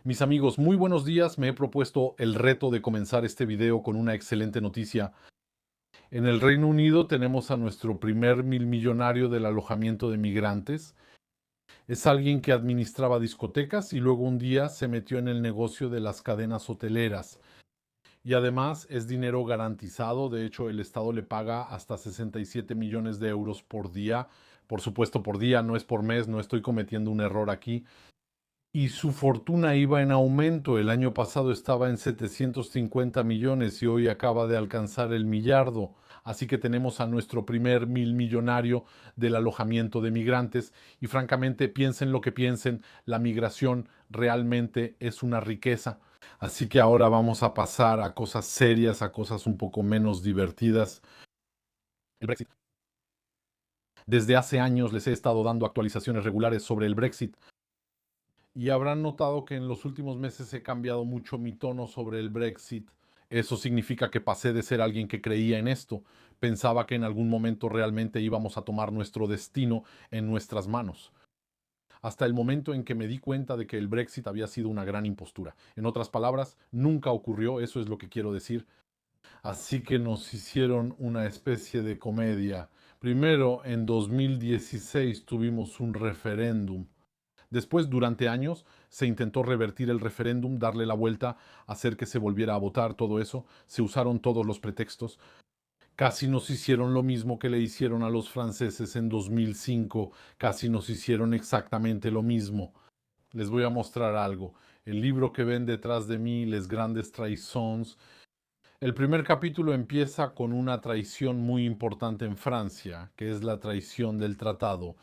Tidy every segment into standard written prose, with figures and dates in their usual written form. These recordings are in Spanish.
Mis amigos, muy buenos días. Me he propuesto el reto de comenzar este video con una excelente noticia. En el Reino Unido tenemos a nuestro primer milmillonario del alojamiento de migrantes. Es alguien que administraba discotecas y luego un día se metió en el negocio de las cadenas hoteleras. Y además es dinero garantizado. De hecho, el Estado le paga hasta 67 millones de euros por día. Por supuesto, por día, no es por mes. No estoy cometiendo un error aquí. Y su fortuna iba en aumento. El año pasado estaba en 750 millones y hoy acaba de alcanzar el millardo. Así que tenemos a nuestro primer millonario del alojamiento de migrantes. Y francamente, piensen lo que piensen, la migración realmente es una riqueza. Así que ahora vamos a pasar a cosas serias, a cosas un poco menos divertidas. El Brexit. Desde hace años les he estado dando actualizaciones regulares sobre el Brexit. Y habrán notado que en los últimos meses he cambiado mucho mi tono sobre el Brexit. Eso significa que pasé de ser alguien que creía en esto. Pensaba que en algún momento realmente íbamos a tomar nuestro destino en nuestras manos. Hasta el momento en que me di cuenta de que el Brexit había sido una gran impostura. En otras palabras, nunca ocurrió, eso es lo que quiero decir. Así que nos hicieron una especie de comedia. Primero, en 2016 tuvimos un referéndum. Después, durante años, se intentó revertir el referéndum, darle la vuelta, hacer que se volviera a votar, todo eso. Se usaron todos los pretextos. Casi nos hicieron lo mismo que le hicieron a los franceses en 2005. Casi nos hicieron exactamente lo mismo. Les voy a mostrar algo. El libro que ven detrás de mí, Les Grandes Trahisons. El primer capítulo empieza con una traición muy importante en Francia, que es la traición del tratado.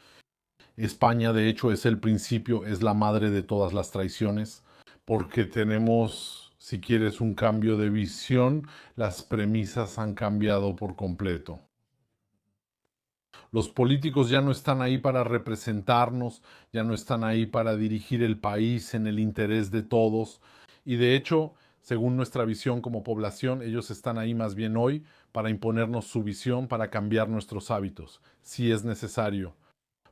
España, de hecho, es el principio, es la madre de todas las traiciones, porque tenemos, si quieres, un cambio de visión, las premisas han cambiado por completo. Los políticos ya no están ahí para representarnos, ya no están ahí para dirigir el país en el interés de todos, y de hecho, según nuestra visión como población, ellos están ahí más bien hoy para imponernos su visión, para cambiar nuestros hábitos, si es necesario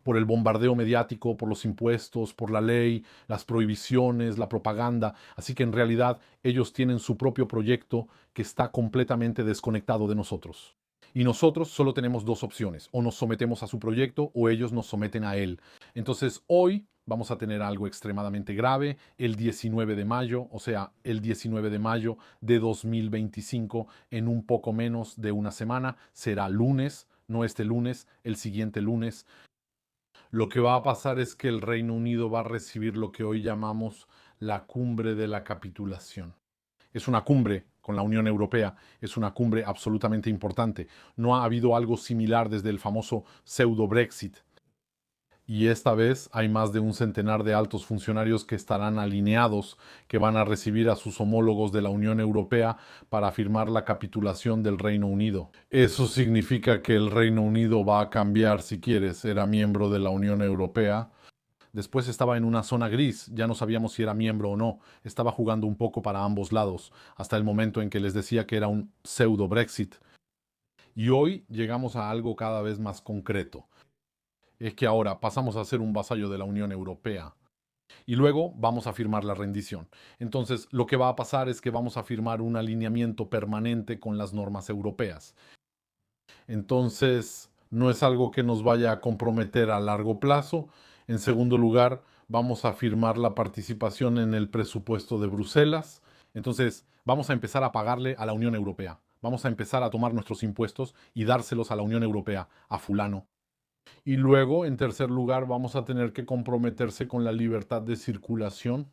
por el bombardeo mediático, por los impuestos, por la ley, las prohibiciones, la propaganda. Así que en realidad ellos tienen su propio proyecto que está completamente desconectado de nosotros. Y nosotros solo tenemos dos opciones, o nos sometemos a su proyecto o ellos nos someten a él. Entonces hoy vamos a tener algo extremadamente grave el 19 de mayo, o sea, el 19 de mayo de 2025, en un poco menos de una semana, será lunes, no este lunes, el siguiente lunes. Lo que va a pasar es que el Reino Unido va a recibir lo que hoy llamamos la cumbre de la capitulación. Es una cumbre con la Unión Europea, es una cumbre absolutamente importante. No ha habido algo similar desde el famoso pseudo Brexit. Y esta vez hay más de un centenar de altos funcionarios que estarán alineados, que van a recibir a sus homólogos de la Unión Europea para firmar la capitulación del Reino Unido. Eso significa que el Reino Unido va a cambiar, si quieres, era miembro de la Unión Europea. Después estaba en una zona gris, ya no sabíamos si era miembro o no, estaba jugando un poco para ambos lados, hasta el momento en que les decía que era un pseudo Brexit. Y hoy llegamos a algo cada vez más concreto. Es que ahora pasamos a ser un vasallo de la Unión Europea y luego vamos a firmar la rendición. Entonces, lo que va a pasar es que vamos a firmar un alineamiento permanente con las normas europeas. Entonces, no es algo que nos vaya a comprometer a largo plazo. En segundo lugar, vamos a firmar la participación en el presupuesto de Bruselas. Entonces, vamos a empezar a pagarle a la Unión Europea. Vamos a empezar a tomar nuestros impuestos y dárselos a la Unión Europea, a fulano. Y luego, en tercer lugar, vamos a tener que comprometerse con la libertad de circulación.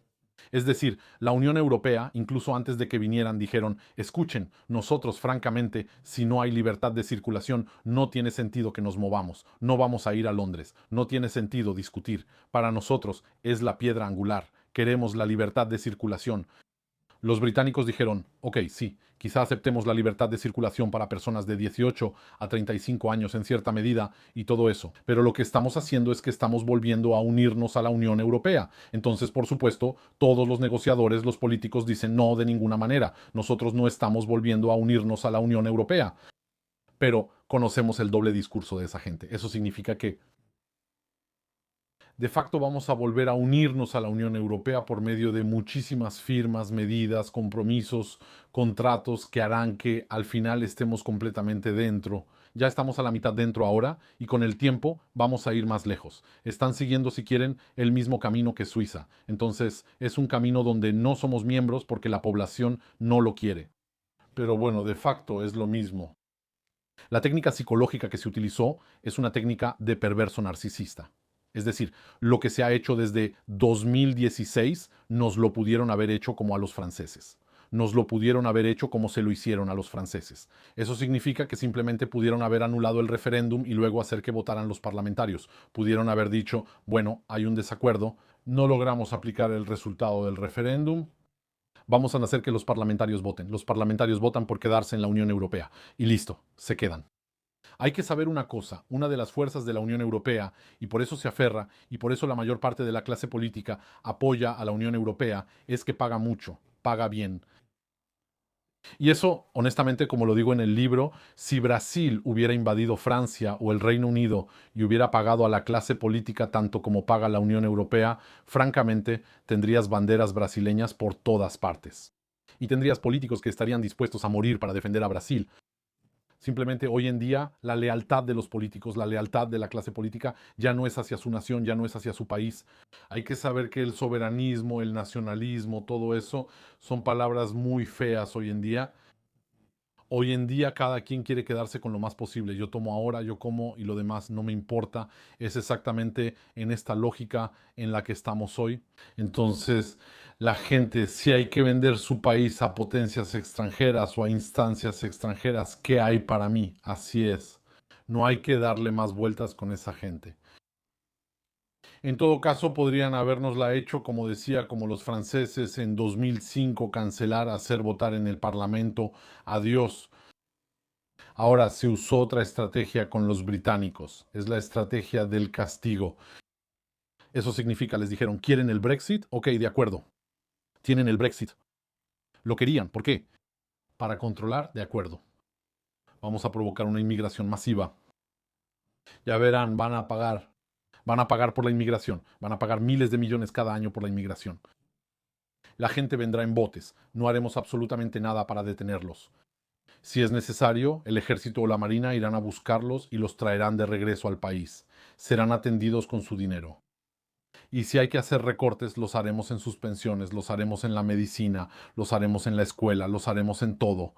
Es decir, la Unión Europea, incluso antes de que vinieran, dijeron, escuchen, nosotros francamente, si no hay libertad de circulación, no tiene sentido que nos movamos, no vamos a ir a Londres, no tiene sentido discutir. Para nosotros es la piedra angular, queremos la libertad de circulación. Los británicos dijeron, ok, sí, quizá aceptemos la libertad de circulación para personas de 18 a 35 años en cierta medida y todo eso, pero lo que estamos haciendo es que estamos volviendo a unirnos a la Unión Europea. Entonces, por supuesto, todos los negociadores, los políticos dicen no de ninguna manera, nosotros no estamos volviendo a unirnos a la Unión Europea. Pero conocemos el doble discurso de esa gente. Eso significa que De facto vamos a volver a unirnos a la Unión Europea por medio de muchísimas firmas, medidas, compromisos, contratos que harán que al final estemos completamente dentro. Ya estamos a la mitad dentro ahora y con el tiempo vamos a ir más lejos. Están siguiendo, si quieren, el mismo camino que Suiza. Entonces es un camino donde no somos miembros porque la población no lo quiere. Pero bueno, de facto es lo mismo. La técnica psicológica que se utilizó es una técnica de perverso narcisista. Es decir, lo que se ha hecho desde 2016 nos lo pudieron haber hecho como a los franceses. Nos lo pudieron haber hecho como se lo hicieron a los franceses. Eso significa que simplemente pudieron haber anulado el referéndum y luego hacer que votaran los parlamentarios. Pudieron haber dicho, bueno, hay un desacuerdo, no logramos aplicar el resultado del referéndum, vamos a hacer que los parlamentarios voten. Los parlamentarios votan por quedarse en la Unión Europea. Y listo, se quedan. Hay que saber una cosa, una de las fuerzas de la Unión Europea, y por eso se aferra, y por eso la mayor parte de la clase política apoya a la Unión Europea, es que paga mucho, paga bien. Y eso, honestamente, como lo digo en el libro, si Brasil hubiera invadido Francia o el Reino Unido y hubiera pagado a la clase política tanto como paga la Unión Europea, francamente tendrías banderas brasileñas por todas partes. Y tendrías políticos que estarían dispuestos a morir para defender a Brasil. Simplemente hoy en día la lealtad de los políticos, la lealtad de la clase política ya no es hacia su nación, ya no es hacia su país. Hay que saber que el soberanismo, el nacionalismo, todo eso son palabras muy feas hoy en día. Hoy en día cada quien quiere quedarse con lo más posible. Yo tomo ahora, yo como y lo demás no me importa. Es exactamente en esta lógica en la que estamos hoy. Entonces, la gente, si hay que vender su país a potencias extranjeras o a instancias extranjeras, ¿qué hay para mí? Así es. No hay que darle más vueltas con esa gente. En todo caso, podrían habernosla hecho, como decía, como los franceses en 2005, cancelar, hacer votar en el Parlamento. Adiós. Ahora se usó otra estrategia con los británicos, es la estrategia del castigo. Eso significa, les dijeron, ¿quieren el Brexit? Ok, de acuerdo, tienen el Brexit. Lo querían, ¿por qué? Para controlar, de acuerdo. Vamos a provocar una inmigración masiva. Ya verán, van a pagar por la inmigración, van a pagar miles de millones cada año por la inmigración. La gente vendrá en botes, no haremos absolutamente nada para detenerlos. Si es necesario, el ejército o la marina irán a buscarlos y los traerán de regreso al país. Serán atendidos con su dinero. Y si hay que hacer recortes, los haremos en sus pensiones, los haremos en la medicina, los haremos en la escuela, los haremos en todo.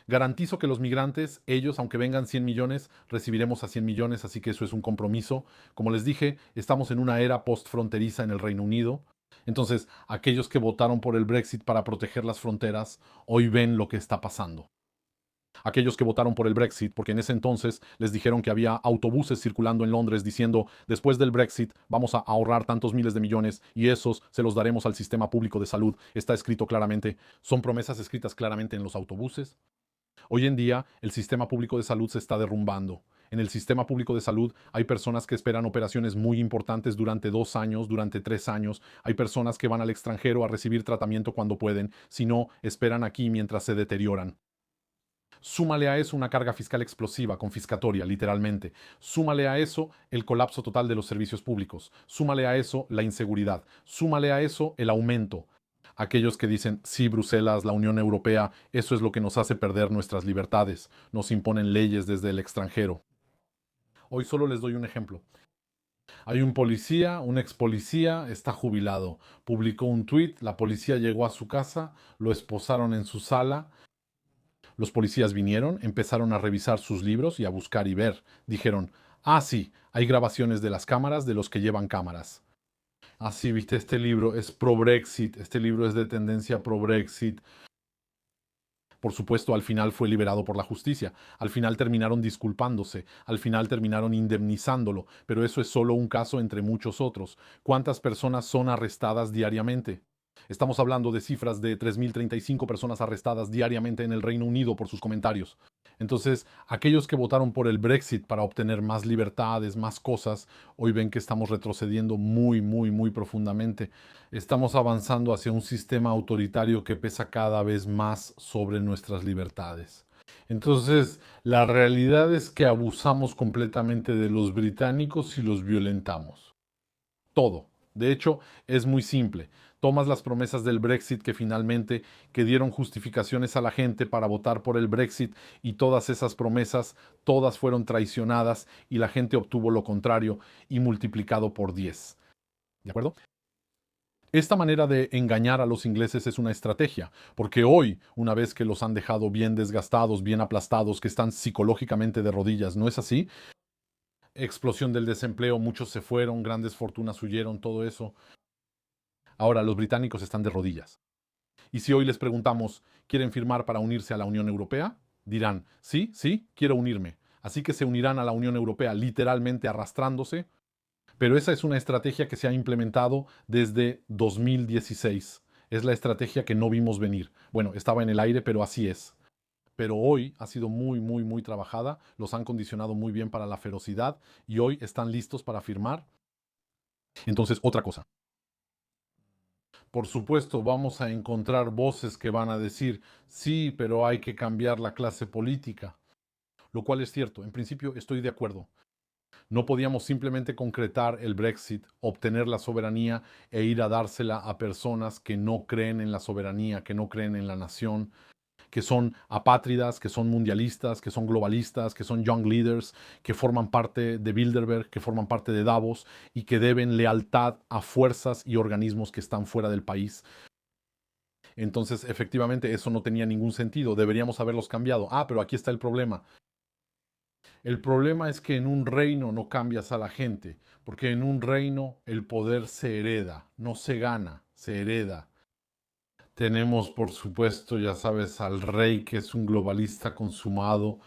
Garantizo que los migrantes, ellos, aunque vengan 100 millones, recibiremos a 100 millones, así que eso es un compromiso. Como les dije, estamos en una era postfronteriza en el Reino Unido. Entonces, aquellos que votaron por el Brexit para proteger las fronteras, hoy ven lo que está pasando. Aquellos que votaron por el Brexit, porque en ese entonces les dijeron que había autobuses circulando en Londres diciendo, después del Brexit vamos a ahorrar tantos miles de millones y esos se los daremos al sistema público de salud. Está escrito claramente, son promesas escritas claramente en los autobuses. Hoy en día el sistema público de salud se está derrumbando. En el sistema público de salud hay personas que esperan operaciones muy importantes durante 2 años, durante 3 años. Hay personas que van al extranjero a recibir tratamiento cuando pueden, si no, esperan aquí mientras se deterioran. Súmale a eso una carga fiscal explosiva, confiscatoria, literalmente. Súmale a eso el colapso total de los servicios públicos. Súmale a eso la inseguridad. Súmale a eso el aumento. Aquellos que dicen, sí, Bruselas, la Unión Europea, eso es lo que nos hace perder nuestras libertades. Nos imponen leyes desde el extranjero. Hoy solo les doy un ejemplo. Hay un policía, un ex policía, está jubilado. Publicó un tuit, la policía llegó a su casa, lo esposaron en su sala. Los policías vinieron, empezaron a revisar sus libros y a buscar y ver. Dijeron, ah, sí, hay grabaciones de las cámaras de los que llevan cámaras. Ah, sí, viste, este libro es pro-Brexit, este libro es de tendencia pro-Brexit. Por supuesto, al final fue liberado por la justicia, al final terminaron disculpándose, al final terminaron indemnizándolo, pero eso es solo un caso entre muchos otros. ¿Cuántas personas son arrestadas diariamente? Estamos hablando de cifras de 3.035 personas arrestadas diariamente en el Reino Unido por sus comentarios. Entonces, aquellos que votaron por el Brexit para obtener más libertades, más cosas, hoy ven que estamos retrocediendo muy, muy, muy profundamente. Estamos avanzando hacia un sistema autoritario que pesa cada vez más sobre nuestras libertades. Entonces, la realidad es que abusamos completamente de los británicos y los violentamos. todo. De hecho, es muy simple. Tomas las promesas del Brexit que dieron justificaciones a la gente para votar por el Brexit y todas esas promesas, todas fueron traicionadas y la gente obtuvo lo contrario y multiplicado por 10. ¿De acuerdo? Esta manera de engañar a los ingleses es una estrategia, porque hoy, una vez que los han dejado bien desgastados, bien aplastados, que están psicológicamente de rodillas, ¿no es así? Explosión del desempleo, muchos se fueron, grandes fortunas huyeron, todo eso. Ahora los británicos están de rodillas. Y si hoy les preguntamos, ¿quieren firmar para unirse a la Unión Europea? Dirán, sí, sí, quiero unirme. Así que se unirán a la Unión Europea literalmente arrastrándose, pero esa es una estrategia que se ha implementado desde 2016. Es la estrategia que no vimos venir. Bueno, estaba en el aire, pero así es. Pero hoy ha sido muy, muy, muy trabajada. Los han condicionado muy bien para la ferocidad y hoy están listos para firmar. Entonces, otra cosa. Por supuesto, vamos a encontrar voces que van a decir, sí, pero hay que cambiar la clase política. Lo cual es cierto. En principio estoy de acuerdo. No podíamos simplemente concretar el Brexit, obtener la soberanía e ir a dársela a personas que no creen en la soberanía, que no creen en la nación, que son apátridas, que son mundialistas, que son globalistas, que son young leaders, que forman parte de Bilderberg, que forman parte de Davos y que deben lealtad a fuerzas y organismos que están fuera del país. Entonces, efectivamente, eso no tenía ningún sentido. Deberíamos haberlos cambiado. Ah, pero aquí está el problema. El problema es que en un reino no cambias a la gente, porque en un reino el poder se hereda, no se gana, se hereda. Tenemos, por supuesto, ya sabes, al rey que es un globalista consumado,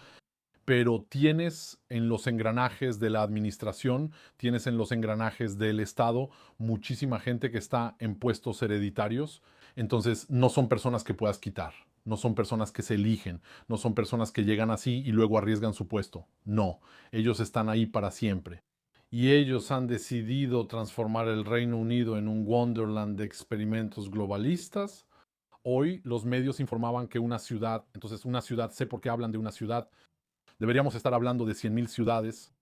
pero tienes en los engranajes de la administración, tienes en los engranajes del Estado muchísima gente que está en puestos hereditarios, entonces no son personas que puedas quitar, no son personas que se eligen, no son personas que llegan así y luego arriesgan su puesto, no, ellos están ahí para siempre. Y ellos han decidido transformar el Reino Unido en un Wonderland de experimentos globalistas. Hoy los medios informaban que una ciudad, entonces una ciudad, sé por qué hablan de una ciudad, deberíamos estar hablando de 100.000 ciudades.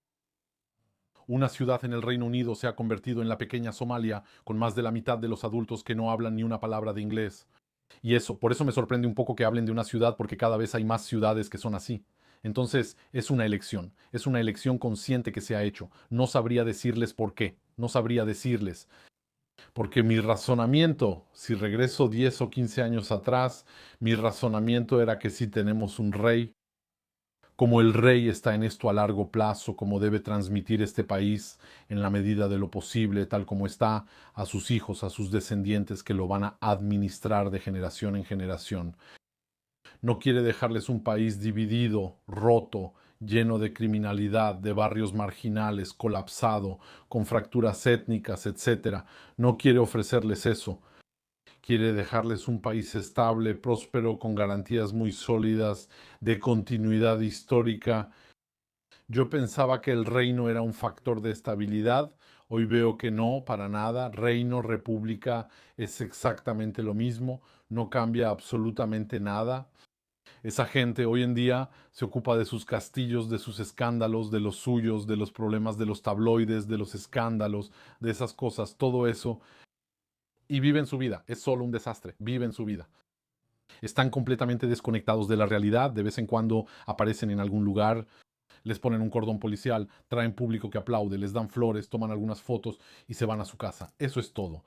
Una ciudad en el Reino Unido se ha convertido en la pequeña Somalia, con más de la mitad de los adultos que no hablan ni una palabra de inglés. Y eso, por eso me sorprende un poco que hablen de una ciudad, porque cada vez hay más ciudades que son así. Entonces, es una elección consciente que se ha hecho. No sabría decirles por qué, no sabría decirles. Porque mi razonamiento, si regreso 10 o 15 años atrás, mi razonamiento era que si tenemos un rey, como el rey está en esto a largo plazo, como debe transmitir este país en la medida de lo posible, tal como está, a sus hijos, a sus descendientes que lo van a administrar de generación en generación. No quiere dejarles un país dividido, roto, lleno de criminalidad, de barrios marginales, colapsado, con fracturas étnicas, etc. No quiere ofrecerles eso. Quiere dejarles un país estable, próspero, con garantías muy sólidas de continuidad histórica. Yo pensaba que el reino era un factor de estabilidad. Hoy veo que no, para nada. Reino, república es exactamente lo mismo. No cambia absolutamente nada. Esa gente hoy en día se ocupa de sus castillos, de sus escándalos, de los suyos, de los problemas de los tabloides, de los escándalos, de esas cosas, todo eso. Y viven su vida. Es solo un desastre. Viven su vida. Están completamente desconectados de la realidad. De vez en cuando aparecen en algún lugar, les ponen un cordón policial, traen público que aplaude, les dan flores, toman algunas fotos y se van a su casa. Eso es todo.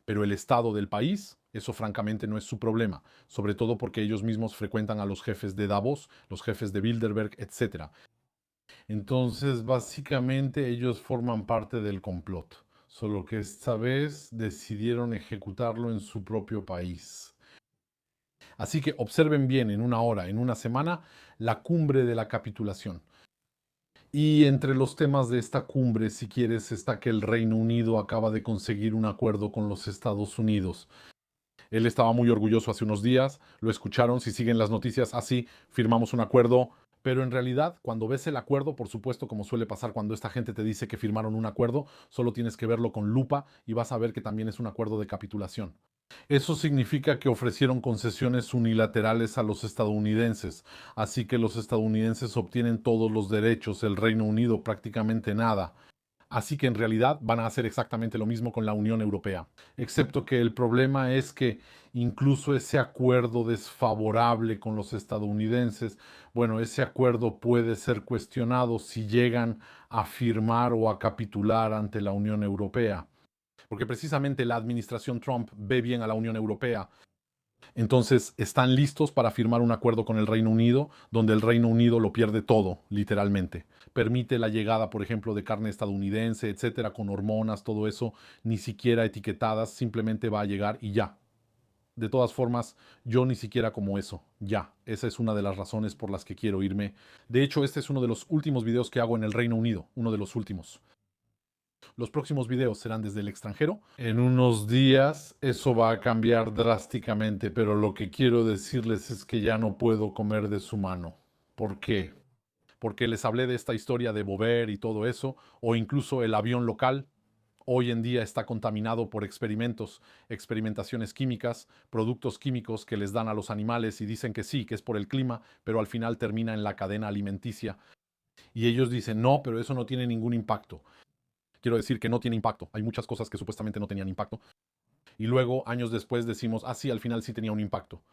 Pero el estado del país, eso francamente no es su problema, sobre todo porque ellos mismos frecuentan a los jefes de Davos, los jefes de Bilderberg, etc. Entonces, básicamente ellos forman parte del complot, solo que esta vez decidieron ejecutarlo en su propio país. Así que observen bien en una hora, en una semana, la cumbre de la capitulación. Y entre los temas de esta cumbre, si quieres, está que el Reino Unido acaba de conseguir un acuerdo con los Estados Unidos. Él estaba muy orgulloso hace unos días, lo escucharon, si siguen las noticias, así firmamos un acuerdo, pero en realidad cuando ves el acuerdo, por supuesto, como suele pasar cuando esta gente te dice que firmaron un acuerdo, solo tienes que verlo con lupa y vas a ver que también es un acuerdo de capitulación. Eso significa que ofrecieron concesiones unilaterales a los estadounidenses, así que los estadounidenses obtienen todos los derechos, el Reino Unido prácticamente nada. Así que en realidad van a hacer exactamente lo mismo con la Unión Europea. Excepto que el problema es que incluso ese acuerdo desfavorable con los estadounidenses, bueno, ese acuerdo puede ser cuestionado si llegan a firmar o a capitular ante la Unión Europea. Porque precisamente la administración Trump ve bien a la Unión Europea. Entonces están listos para firmar un acuerdo con el Reino Unido, donde el Reino Unido lo pierde todo, literalmente. Permite la llegada, por ejemplo, de carne estadounidense, etcétera, con hormonas, todo eso, ni siquiera etiquetadas, simplemente va a llegar y ya. De todas formas, yo ni siquiera como eso, ya. Esa es una de las razones por las que quiero irme. De hecho, este es uno de los últimos videos que hago en el Reino Unido, uno de los últimos. Los próximos videos serán desde el extranjero. En unos días eso va a cambiar drásticamente, pero lo que quiero decirles es que ya no puedo comer de su mano. ¿Por qué? Porque les hablé de esta historia de Bover y todo eso, o incluso el avión local. Hoy en día está contaminado por experimentos, experimentaciones químicas, productos químicos que les dan a los animales y dicen que sí, que es por el clima, pero al final termina en la cadena alimenticia. Y ellos dicen, no, pero eso no tiene ningún impacto. Quiero decir que no tiene impacto. Hay muchas cosas que supuestamente no tenían impacto. Y luego, años después, decimos, ah, sí, al final sí tenía un impacto.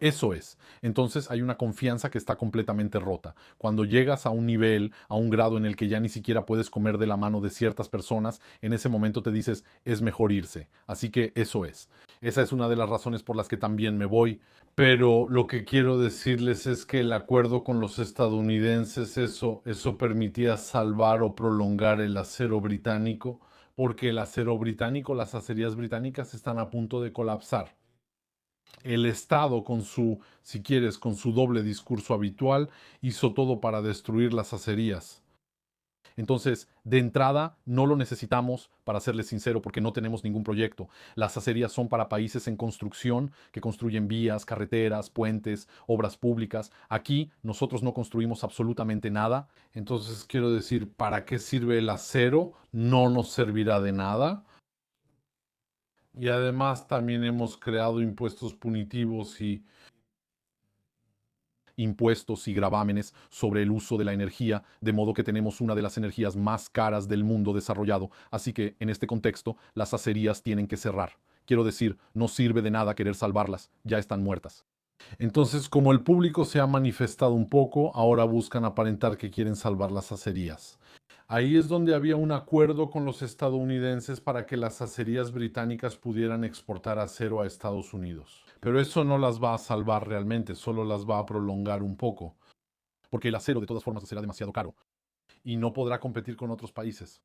Eso es. Entonces hay una confianza que está completamente rota. Cuando llegas a un nivel, a un grado en el que ya ni siquiera puedes comer de la mano de ciertas personas, en ese momento te dices, es mejor irse. Así que eso es. Esa es una de las razones por las que también me voy. Pero lo que quiero decirles es que el acuerdo con los estadounidenses, eso permitía salvar o prolongar el acero británico, porque el acero británico, las acerías británicas están a punto de colapsar. El Estado, con su, si quieres, con su doble discurso habitual, hizo todo para destruir las acerías. Entonces, de entrada, no lo necesitamos, para serles sincero, porque no tenemos ningún proyecto. Las acerías son para países en construcción, que construyen vías, carreteras, puentes, obras públicas. Aquí nosotros no construimos absolutamente nada. Entonces, quiero decir, ¿para qué sirve el acero? No nos servirá de nada. Y además también hemos creado impuestos punitivos y impuestos y gravámenes sobre el uso de la energía, de modo que tenemos una de las energías más caras del mundo desarrollado. Así que, en este contexto, las acerías tienen que cerrar. Quiero decir, no sirve de nada querer salvarlas, ya están muertas. Entonces, como el público se ha manifestado un poco, ahora buscan aparentar que quieren salvar las acerías. Ahí es donde había un acuerdo con los estadounidenses para que las acerías británicas pudieran exportar acero a Estados Unidos. Pero eso no las va a salvar realmente, solo las va a prolongar un poco, porque el acero de todas formas será demasiado caro y no podrá competir con otros países.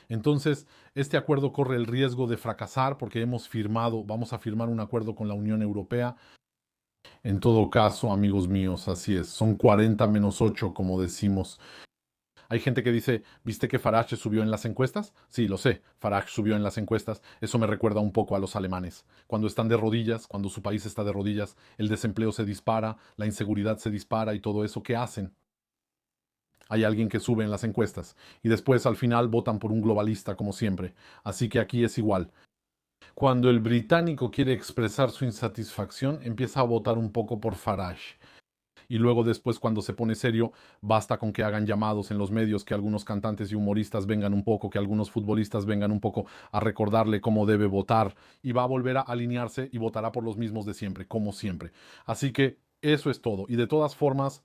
Entonces, este acuerdo corre el riesgo de fracasar porque vamos a firmar un acuerdo con la Unión Europea. En todo caso, amigos míos, así es, son 40 menos 8, como decimos. Hay gente que dice, ¿viste que Farage subió en las encuestas? Sí, lo sé, Farage subió en las encuestas. Eso me recuerda un poco a los alemanes. Cuando están de rodillas, cuando su país está de rodillas, el desempleo se dispara, la inseguridad se dispara y todo eso, ¿qué hacen? Hay alguien que sube en las encuestas y después al final votan por un globalista como siempre. Así que aquí es igual. Cuando el británico quiere expresar su insatisfacción, empieza a votar un poco por Farage. Y luego después cuando se pone serio, basta con que hagan llamados en los medios, que algunos cantantes y humoristas vengan un poco, que algunos futbolistas vengan un poco a recordarle cómo debe votar y va a volver a alinearse y votará por los mismos de siempre, como siempre. Así que eso es todo. Y de todas formas,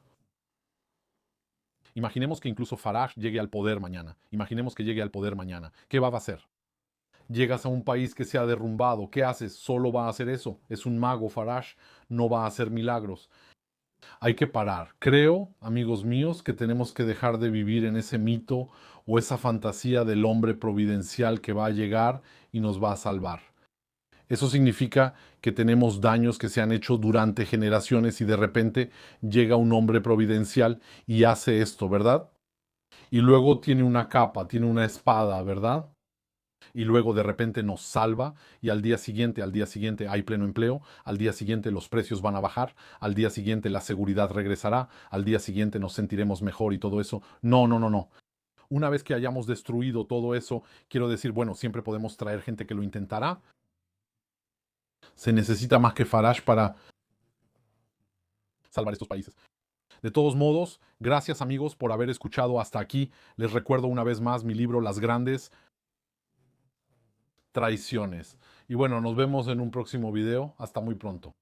imaginemos que incluso Farage llegue al poder mañana. Imaginemos que llegue al poder mañana. ¿Qué va a hacer? Llegas a un país que se ha derrumbado. ¿Qué haces? Solo va a hacer eso. Es un mago Farage. No va a hacer milagros. Hay que parar. Creo, amigos míos, que tenemos que dejar de vivir en ese mito o esa fantasía del hombre providencial que va a llegar y nos va a salvar. Eso significa que tenemos daños que se han hecho durante generaciones y de repente llega un hombre providencial y hace esto, ¿verdad? Y luego tiene una capa, tiene una espada, ¿verdad? Y luego de repente nos salva y al día siguiente hay pleno empleo, al día siguiente los precios van a bajar, al día siguiente la seguridad regresará, al día siguiente nos sentiremos mejor y todo eso. No, no, no, no. Una vez que hayamos destruido todo eso, quiero decir, bueno, siempre podemos traer gente que lo intentará. Se necesita más que Farage para salvar estos países. De todos modos, gracias amigos por haber escuchado hasta aquí. Les recuerdo una vez más mi libro Las grandes traiciones. Y bueno, nos vemos en un próximo video. Hasta muy pronto.